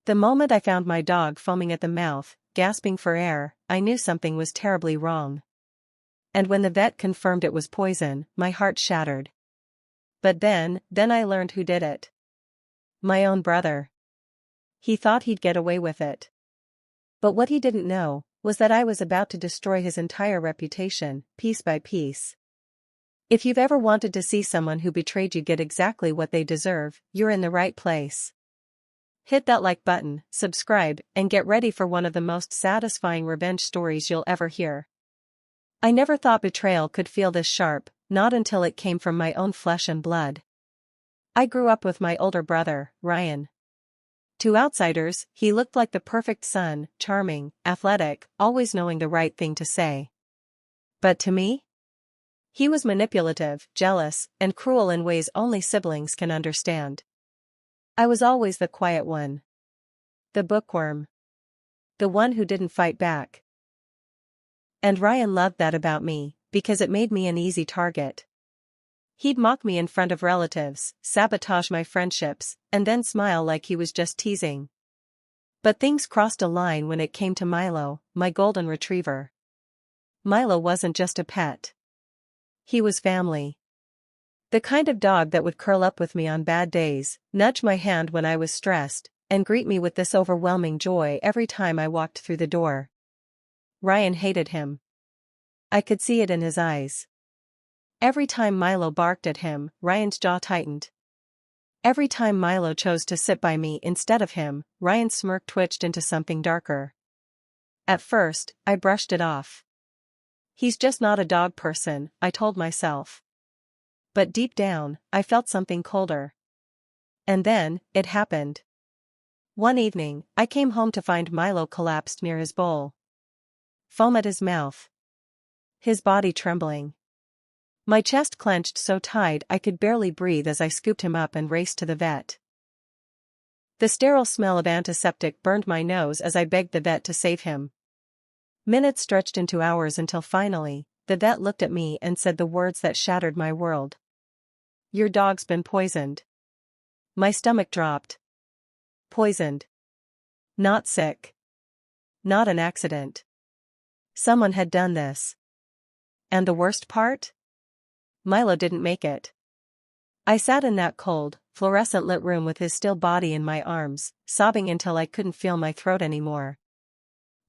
The moment I found my dog foaming at the mouth, gasping for air, I knew something was terribly wrong. And when the vet confirmed it was poison, my heart shattered. But then I learned who did it. My own brother. He thought he'd get away with it. But what he didn't know was that I was about to destroy his entire reputation, piece by piece. If you've ever wanted to see someone who betrayed you get exactly what they deserve, you're in the right place. Hit that like button, subscribe, and get ready for one of the most satisfying revenge stories you'll ever hear. I never thought betrayal could feel this sharp, not until it came from my own flesh and blood. I grew up with my older brother, Ryan. To outsiders, he looked like the perfect son, charming, athletic, always knowing the right thing to say. But to me? He was manipulative, jealous, and cruel in ways only siblings can understand. I was always the quiet one. The bookworm. The one who didn't fight back. And Ryan loved that about me, because it made me an easy target. He'd mock me in front of relatives, sabotage my friendships, and then smile like he was just teasing. But things crossed a line when it came to Milo, my golden retriever. Milo wasn't just a pet. He was family. The kind of dog that would curl up with me on bad days, nudge my hand when I was stressed, and greet me with this overwhelming joy every time I walked through the door. Ryan hated him. I could see it in his eyes. Every time Milo barked at him, Ryan's jaw tightened. Every time Milo chose to sit by me instead of him, Ryan's smirk twitched into something darker. At first, I brushed it off. He's just not a dog person, I told myself. But deep down, I felt something colder. And then, it happened. One evening, I came home to find Milo collapsed near his bowl. Foam at his mouth. His body trembling. My chest clenched so tight I could barely breathe as I scooped him up and raced to the vet. The sterile smell of antiseptic burned my nose as I begged the vet to save him. Minutes stretched into hours until finally, the vet looked at me and said the words that shattered my world. "Your dog's been poisoned." My stomach dropped. Poisoned. Not sick. Not an accident. Someone had done this. And the worst part? Milo didn't make it. I sat in that cold, fluorescent-lit room with his still body in my arms, sobbing until I couldn't feel my throat anymore.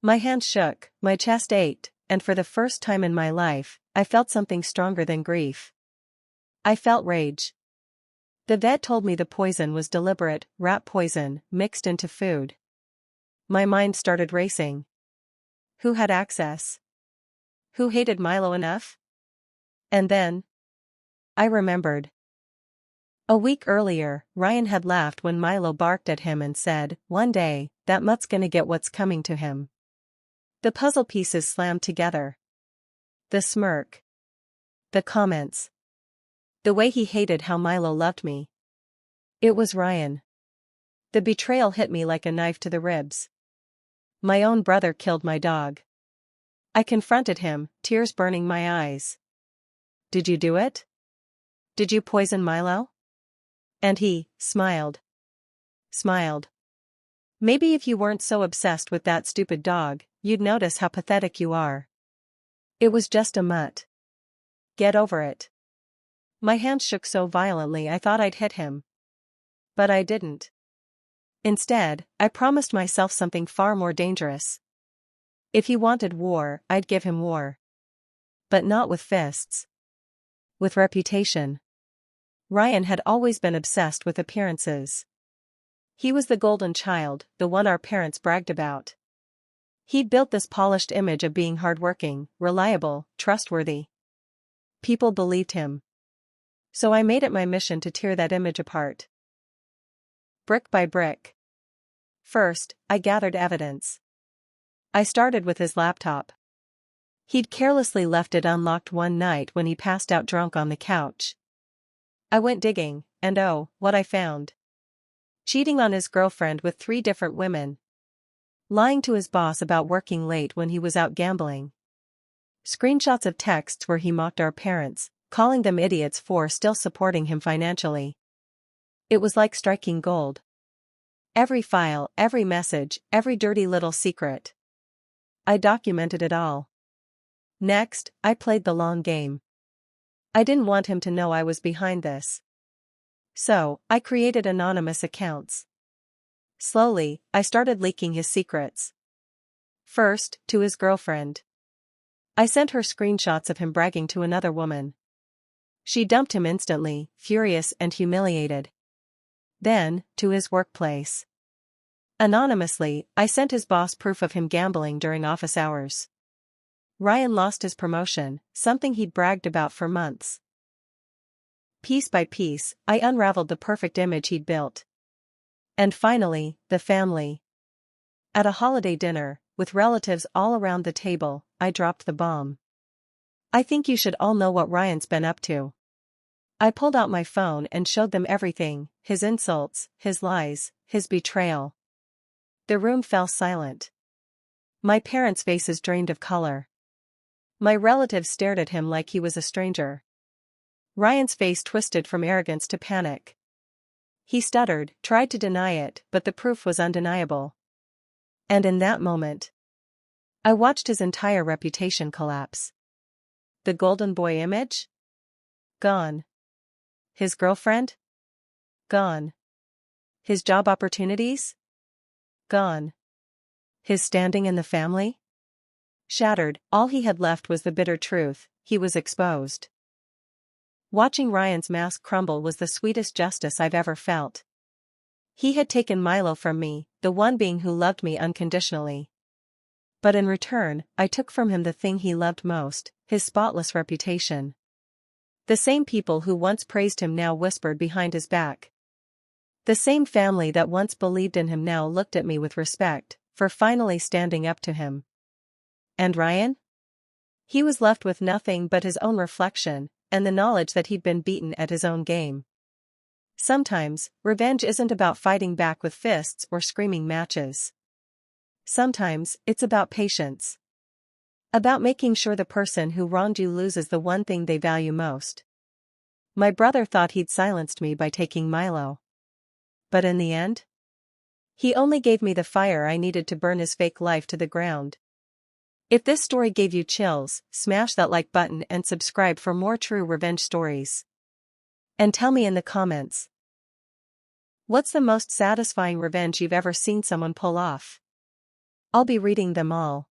My hands shook, my chest ached, and for the first time in my life, I felt something stronger than grief. I felt rage. The vet told me the poison was deliberate, rat poison, mixed into food. My mind started racing. Who had access? Who hated Milo enough? And then I remembered. A week earlier, Ryan had laughed when Milo barked at him and said, "One day, that mutt's gonna get what's coming to him." The puzzle pieces slammed together. The smirk. The comments. The way he hated how Milo loved me. It was Ryan. The betrayal hit me like a knife to the ribs. My own brother killed my dog. I confronted him, tears burning my eyes. "Did you do it? Did you poison Milo?" And he smiled. Smiled. "Maybe if you weren't so obsessed with that stupid dog, you'd notice how pathetic you are. It was just a mutt. Get over it." My hands shook so violently I thought I'd hit him. But I didn't. Instead, I promised myself something far more dangerous. If he wanted war, I'd give him war. But not with fists. With reputation. Ryan had always been obsessed with appearances. He was the golden child, the one our parents bragged about. He'd built this polished image of being hardworking, reliable, trustworthy. People believed him. So I made it my mission to tear that image apart. Brick by brick. First, I gathered evidence. I started with his laptop. He'd carelessly left it unlocked one night when he passed out drunk on the couch. I went digging, and oh, what I found. Cheating on his girlfriend with 3 different women. Lying to his boss about working late when he was out gambling. Screenshots of texts where he mocked our parents, calling them idiots for still supporting him financially. It was like striking gold. Every file, every message, every dirty little secret. I documented it all. Next, I played the long game. I didn't want him to know I was behind this. So, I created anonymous accounts. Slowly, I started leaking his secrets. First, to his girlfriend. I sent her screenshots of him bragging to another woman. She dumped him instantly, furious and humiliated. Then, to his workplace. Anonymously, I sent his boss proof of him gambling during office hours. Ryan lost his promotion, something he'd bragged about for months. Piece by piece, I unraveled the perfect image he'd built. And finally, the family. At a holiday dinner, with relatives all around the table, I dropped the bomb. I think you should all know what Ryan's been up to. I pulled out my phone and showed them everything, his insults, his lies, his betrayal. The room fell silent. My parents' faces drained of color. My relatives stared at him like he was a stranger. Ryan's face twisted from arrogance to panic. He stuttered, tried to deny it, but the proof was undeniable. And in that moment, I watched his entire reputation collapse. The golden boy image? Gone. His girlfriend? Gone. His job opportunities? Gone. His standing in the family? Shattered. All he had left was the bitter truth: he was exposed. Watching Ryan's mask crumble was the sweetest justice I've ever felt. He had taken Milo from me, the one being who loved me unconditionally. But in return, I took from him the thing he loved most, his spotless reputation. The same people who once praised him now whispered behind his back. The same family that once believed in him now looked at me with respect, for finally standing up to him. And Ryan? He was left with nothing but his own reflection, and the knowledge that he'd been beaten at his own game. Sometimes, revenge isn't about fighting back with fists or screaming matches. Sometimes, it's about patience. About making sure the person who wronged you loses the one thing they value most. My brother thought he'd silenced me by taking Milo. But in the end, he only gave me the fire I needed to burn his fake life to the ground. If this story gave you chills, smash that like button and subscribe for more true revenge stories. And tell me in the comments, what's the most satisfying revenge you've ever seen someone pull off? I'll be reading them all.